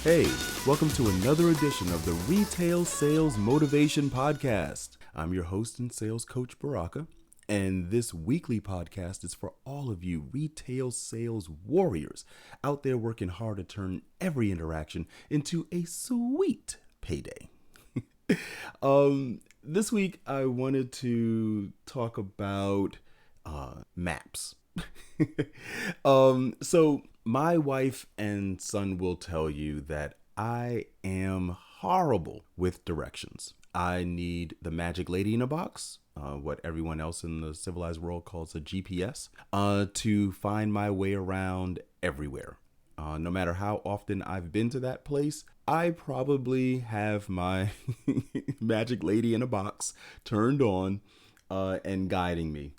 Hey, welcome to another edition of the Retail Sales Motivation Podcast. I'm your host and sales coach, Baraka, and this weekly podcast is for all of you retail sales warriors out there working hard to turn every interaction into a sweet payday. This week I wanted to talk about maps. So my wife and son will tell you that I am horrible with directions. I need the magic lady in a box, what everyone else in the civilized world calls a GPS, to find my way around everywhere. No matter how often I've been to that place, I probably have my magic lady in a box turned on and guiding me.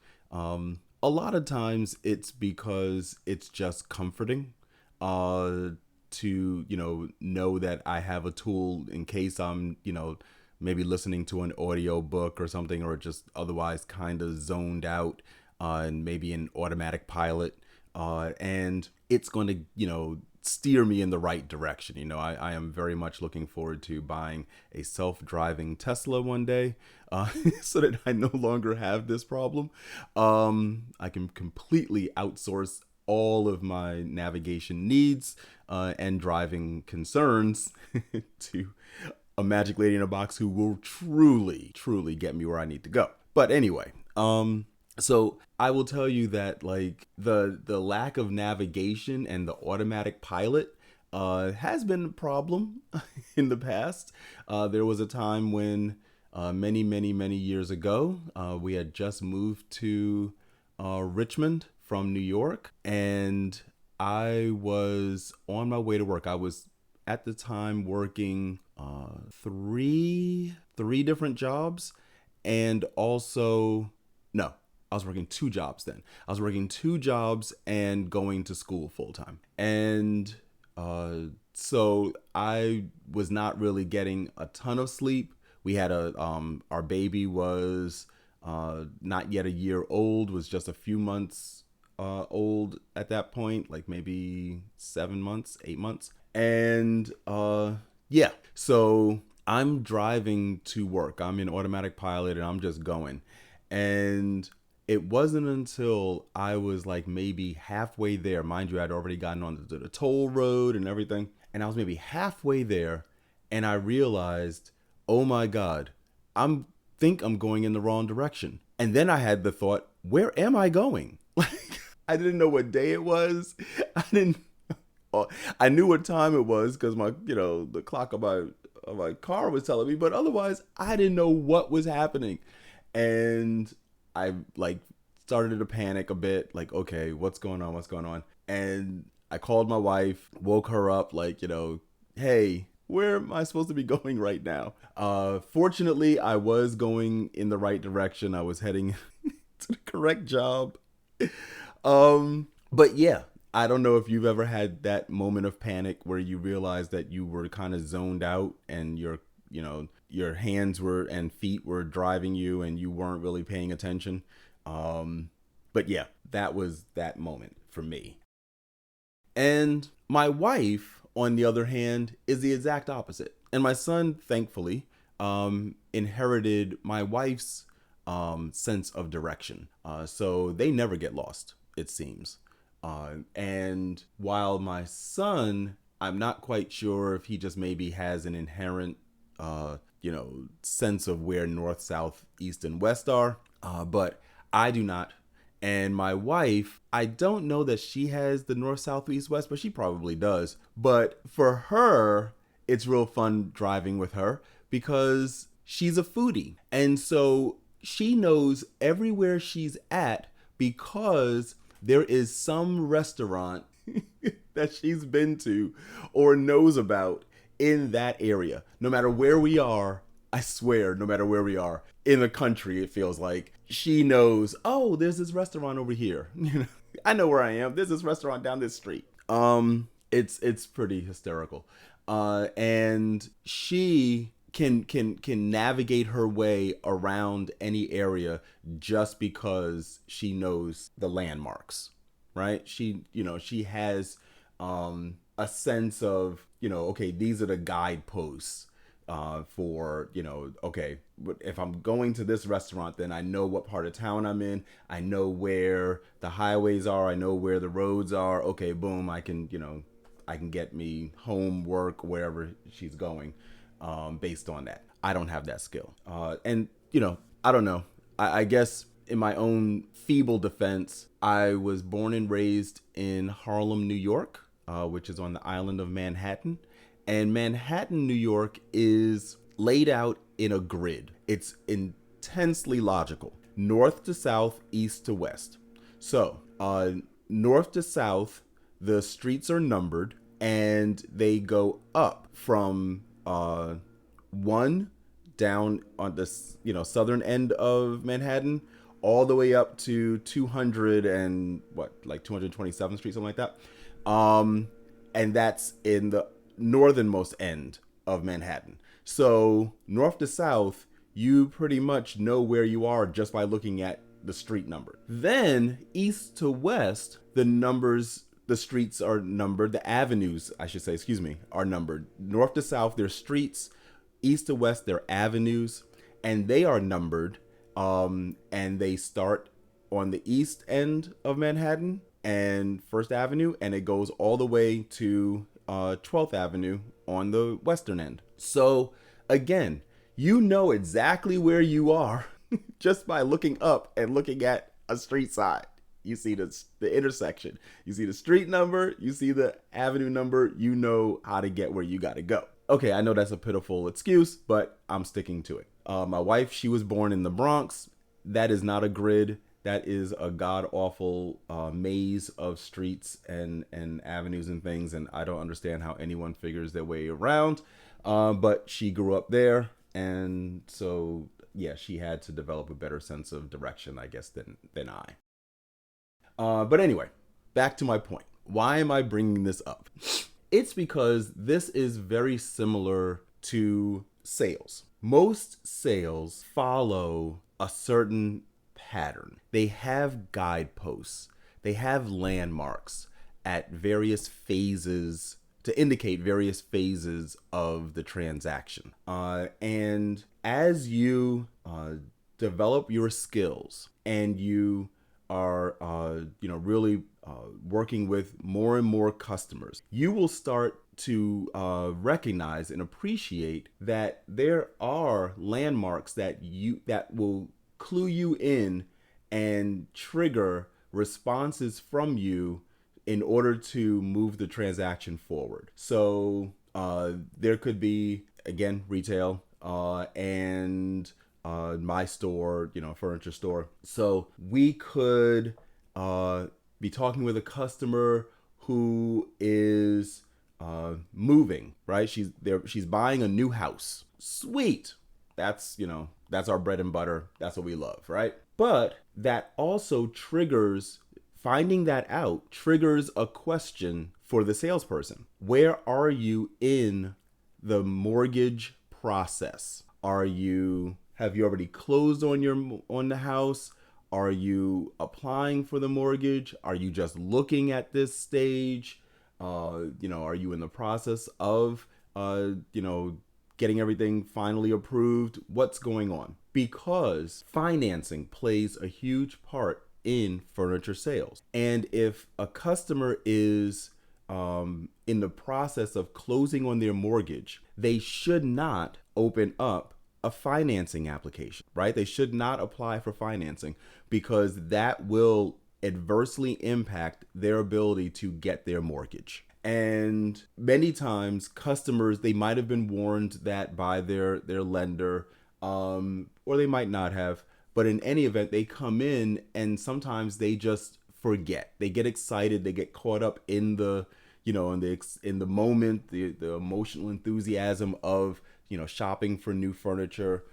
A lot of times it's because it's just comforting to, know that I have a tool in case I'm, maybe listening to an audio book or something, or just otherwise kind of zoned out and maybe an automatic pilot. And it's going to, steer me in the right direction. I am very much looking forward to buying a self-driving Tesla one day so that I no longer have this problem. I can completely outsource all of my navigation needs and driving concerns to a magic lady in a box who will truly, truly get me where I need to go. But anyway, so I will tell you that like the lack of navigation and the automatic pilot has been a problem in the past. There was a time when many years ago, we had just moved to Richmond from New York, and I was on my way to work. I was at the time working three different jobs, and also no. I was working two jobs then. I was working two jobs and going to school full time. And so I was not really getting a ton of sleep. We had our baby was not yet a year old, was just a few months old at that point, like maybe 7 months, 8 months. And so I'm driving to work. I'm in automatic pilot and I'm just going. And it wasn't until I was like maybe halfway there. Mind you, I'd already gotten on the toll road and everything. And I was maybe halfway there and I realized, oh my God, think I'm going in the wrong direction. And then I had the thought, where am I going? Like, I didn't know what day it was. I knew what time it was because the clock of my car was telling me, but otherwise I didn't know what was happening. And I started to panic a bit, like, okay, what's going on? And I called my wife, woke her up, hey, where am I supposed to be going right now? Fortunately, I was going in the right direction. I was heading to the correct job. But yeah, I don't know if you've ever had that moment of panic where you realize that you were kind of zoned out and your hands and feet were driving you and you weren't really paying attention. But yeah, that was that moment for me. And my wife, on the other hand, is the exact opposite. And my son, thankfully, inherited my wife's sense of direction. So they never get lost, it seems. And while my son, I'm not quite sure if he just maybe has an inherent sense of where north, south, east, and west are. But I do not. And my wife, I don't know that she has the north, south, east, west, but she probably does. But for her, it's real fun driving with her because she's a foodie. And so she knows everywhere she's at because there is some restaurant that she's been to or knows about in that area. No matter where we are, I swear, no matter where we are in the country, it feels like she knows, oh, there's this restaurant over here. I know where I am. There's this restaurant down this street. It's pretty hysterical. And she can navigate her way around any area just because she knows the landmarks, right? She has a sense of, okay, these are the guideposts for, okay, if I'm going to this restaurant, then I know what part of town I'm in. I know where the highways are. I know where the roads are. Okay, boom, I can get me home, work, wherever she's going, based on that. I don't have that skill. And, I don't know. I guess in my own feeble defense, I was born and raised in Harlem, New York, which is on the island of Manhattan. And Manhattan, New York is laid out in a grid. It's intensely logical, north to south, east to west. So, north to south, the streets are numbered and they go up from one down on the southern end of Manhattan all the way up to 200 and what, like 227th Street, something like that. And that's in the northernmost end of Manhattan. So north to south, you pretty much know where you are just by looking at the street number. Then east to west, the streets are numbered. The avenues, I should say, excuse me, are numbered. North to south, they're streets. East to west, they're avenues, and they are numbered. And they start on the east end of Manhattan and First Avenue, and it goes all the way to 12th Avenue on the western end. So again, you know exactly where you are just by looking up and looking at a street sign. You see the intersection, you see the street number, you see the avenue number, you know how to get where you got to go. Okay, I know that's a pitiful excuse, but I'm sticking to it. My wife, she was born in the Bronx. That is not a grid. That is a god awful maze of streets and avenues and things, and I don't understand how anyone figures their way around. But she grew up there, and so yeah, she had to develop a better sense of direction, I guess, than I. But anyway, back to my point. Why am I bringing this up? It's because this is very similar to sales. Most sales follow a certain pattern. They have guideposts, they have landmarks at various phases to indicate various phases of the transaction. And as you develop your skills and you are really working with more and more customers, you will start to recognize and appreciate that there are landmarks that will clue you in and trigger responses from you in order to move the transaction forward. So there could be, again, retail and my store, furniture store. So we could be talking with a customer who is moving, right? She's buying a new house. Sweet. That's our bread and butter. That's what we love, right? But that also finding that out triggers a question for the salesperson. Where are you in the mortgage process? Have you already closed on the house? Are you applying for the mortgage? Are you just looking at this stage? Are you in the process of getting everything finally approved? What's going on? Because financing plays a huge part in furniture sales. And if a customer is in the process of closing on their mortgage, they should not open up a financing application, right? They should not apply for financing because that will adversely impact their ability to get their mortgage. And many times customers, they might have been warned that by their lender, or they might not have, but in any event, they come in and sometimes they just forget. They get excited, they get caught up in the in the moment, the emotional enthusiasm of shopping for new furniture,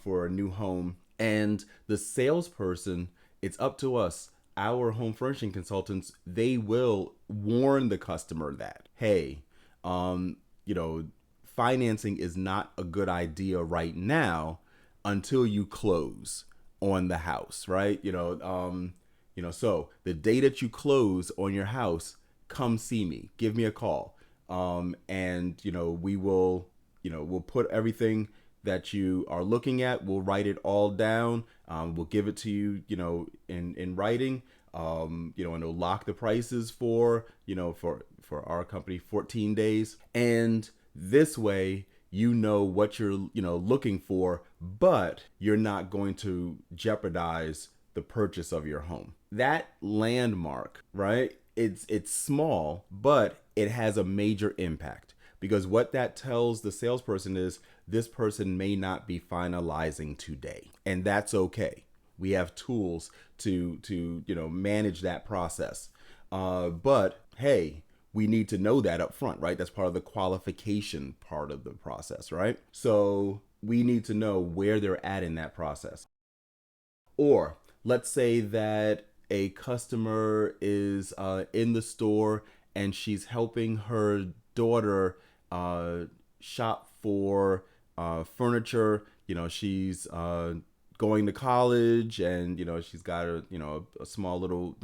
for a new home. And the salesperson, it's up to us, our home furnishing consultants, they will warn the customer that, hey, financing is not a good idea right now until you close on the house, right? So the day that you close on your house, come see me, give me a call. And we will, we'll put everything that you are looking at. We'll write it all down. We'll give it to you, in writing. And it'll lock the prices for, for our company, 14 days. And this way, what you're, looking for, but you're not going to jeopardize the purchase of your home. That landmark, right? It's small, but it has a major impact, because what that tells the salesperson is this person may not be finalizing today, and that's okay. We have tools to manage that process. But hey, we need to know that up front, right? That's part of the qualification part of the process, right? So we need to know where they're at in that process. Or let's say that a customer is in the store and she's helping her daughter uh, shop for furniture. She's going to college, and she's got a small little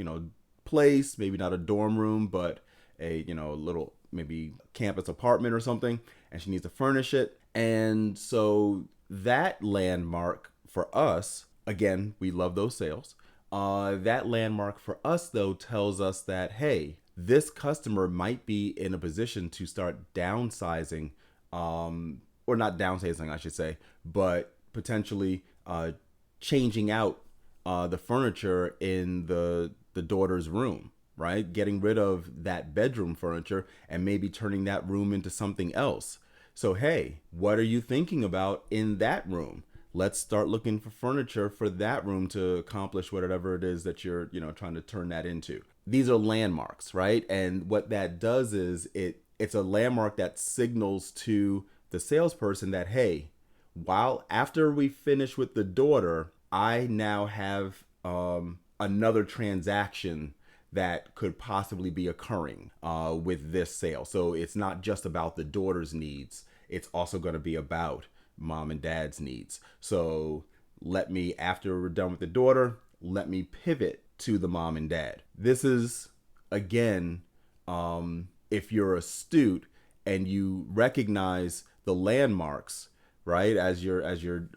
place, maybe not a dorm room, but a little maybe campus apartment or something, and she needs to furnish it. And so that landmark for us, again, we love those sales. That landmark for us, though, tells us that, hey, this customer might be in a position to start downsizing, or not downsizing, I should say, but potentially changing out the furniture in the daughter's room, right? Getting rid of that bedroom furniture and maybe turning that room into something else. So, hey, what are you thinking about in that room? Let's start looking for furniture for that room to accomplish whatever it is that you're, trying to turn that into. These are landmarks, right? And what that does is it's a landmark that signals to the salesperson that, hey, while after we finish with the daughter, I now have another transaction that could possibly be occurring with this sale. So it's not just about the daughter's needs, it's also going to be about mom and dad's needs. So after we're done with the daughter, let me pivot to the mom and dad. This is, again, if you're astute and you recognize the landmarks, right, as you're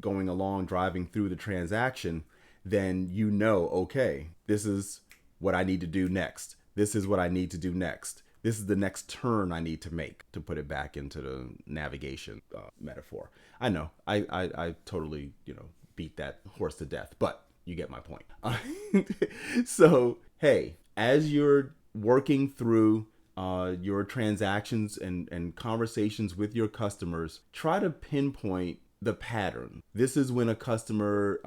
going along, driving through the transaction, then okay, this is what I need to do next. This is what I need to do next. This is the next turn I need to make, to put it back into the navigation metaphor. I know I totally beat that horse to death, but you get my point. So hey, as you're working through your transactions and conversations with your customers, try to pinpoint the pattern. This is when a customer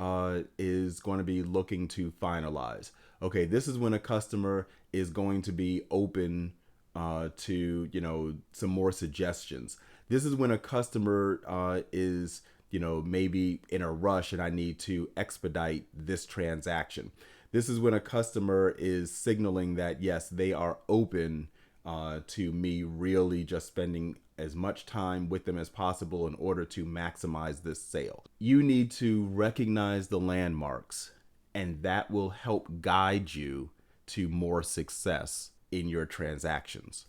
is going to be looking to finalize. Okay, this is when a customer is going to be open to some more suggestions. This is when a customer is maybe in a rush and I need to expedite this transaction. This is when a customer is signaling that yes, they are open to me really just spending as much time with them as possible in order to maximize this sale. You need to recognize the landmarks, and that will help guide you to more success in your transactions.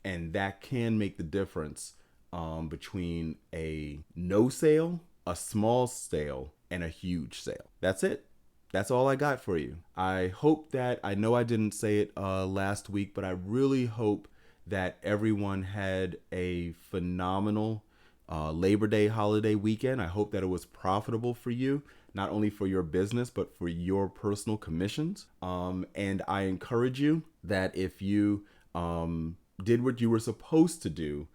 And that can make the difference between a no sale, a small sale, and a huge sale. That's it. That's all I got for you. I hope that, I know I didn't say it last week, but I really hope that everyone had a phenomenal Labor Day holiday weekend. I hope that it was profitable for you, not only for your business, but for your personal commissions. And I encourage you that if you did what you were supposed to do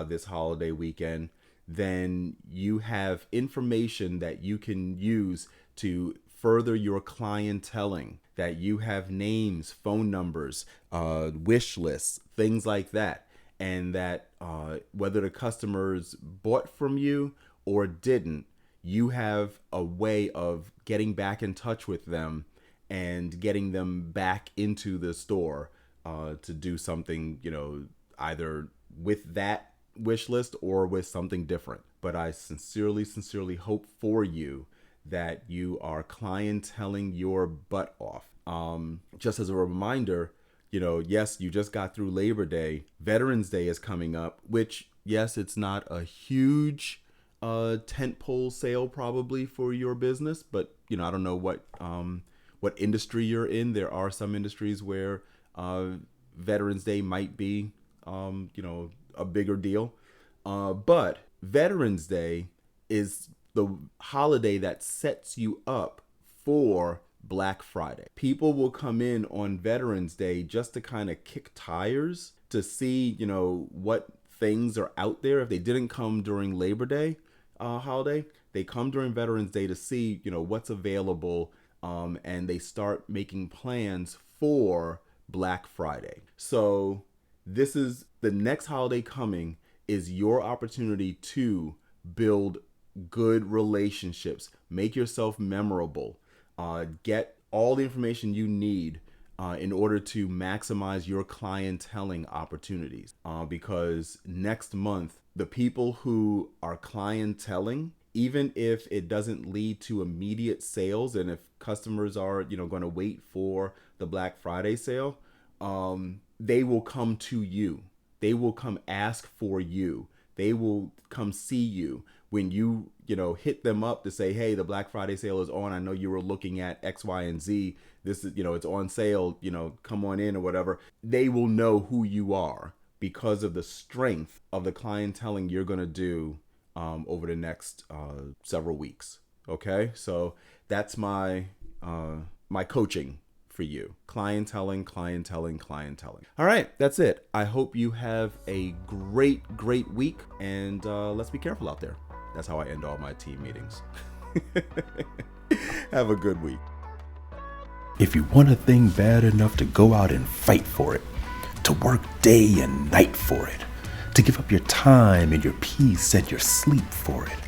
this holiday weekend, then you have information that you can use to further your clienteling, that you have names, phone numbers, wish lists, things like that. And that whether the customers bought from you or didn't, you have a way of getting back in touch with them and getting them back into the store to do something, either with that wish list or with something different. But I sincerely, sincerely hope for you that you are clienteling your butt off. Just as a reminder, Yes, you just got through Labor Day. Veterans Day is coming up, which, yes, it's not a huge tentpole sale probably for your business, but I don't know what industry you're in. There are some industries where Veterans Day might be a bigger deal. But Veterans Day is the holiday that sets you up for Black Friday. People will come in on Veterans Day just to kind of kick tires to see, what things are out there. If they didn't come during Labor Day holiday, they come during Veterans Day to see, what's available, and they start making plans for Black Friday. So this is the next holiday coming is your opportunity to build good relationships, make yourself memorable, get all the information you need in order to maximize your clienteling opportunities. Because next month, the people who are clienteling, even if it doesn't lead to immediate sales, and if customers are, going to wait for the Black Friday sale, they will come to you. They will come ask for you. They will come see you when you hit them up to say, hey, the Black Friday sale is on. I know you were looking at X, Y, and Z. This is, it's on sale, come on in or whatever. They will know who you are because of the strength of the clienteling you're going to do over the next several weeks. Okay. So that's my coaching for you. Clienteling. All right, that's it. I hope you have a great week, and let's be careful out there. That's how I end all my team meetings. Have a good week. If you want a thing bad enough to go out and fight for it, to work day and night for it, to give up your time and your peace and your sleep for it,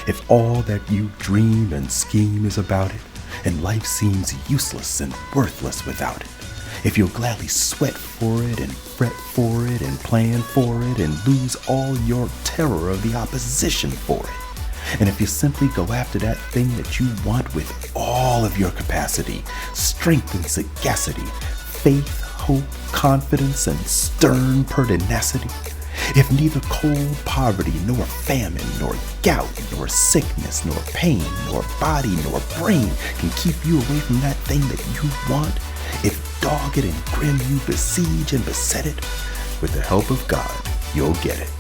if all that you dream and scheme is about it, and life seems useless and worthless without it, if you'll gladly sweat for it and fret for it and plan for it and lose all your terror of the opposition for it, and if you simply go after that thing that you want with all of your capacity, strength and sagacity, faith, hope, confidence, and stern pertinacity, if neither cold poverty, nor famine, nor gout, nor sickness, nor pain, nor body, nor brain can keep you away from that thing that you want, if dogged and grim you besiege and beset it, with the help of God, you'll get it.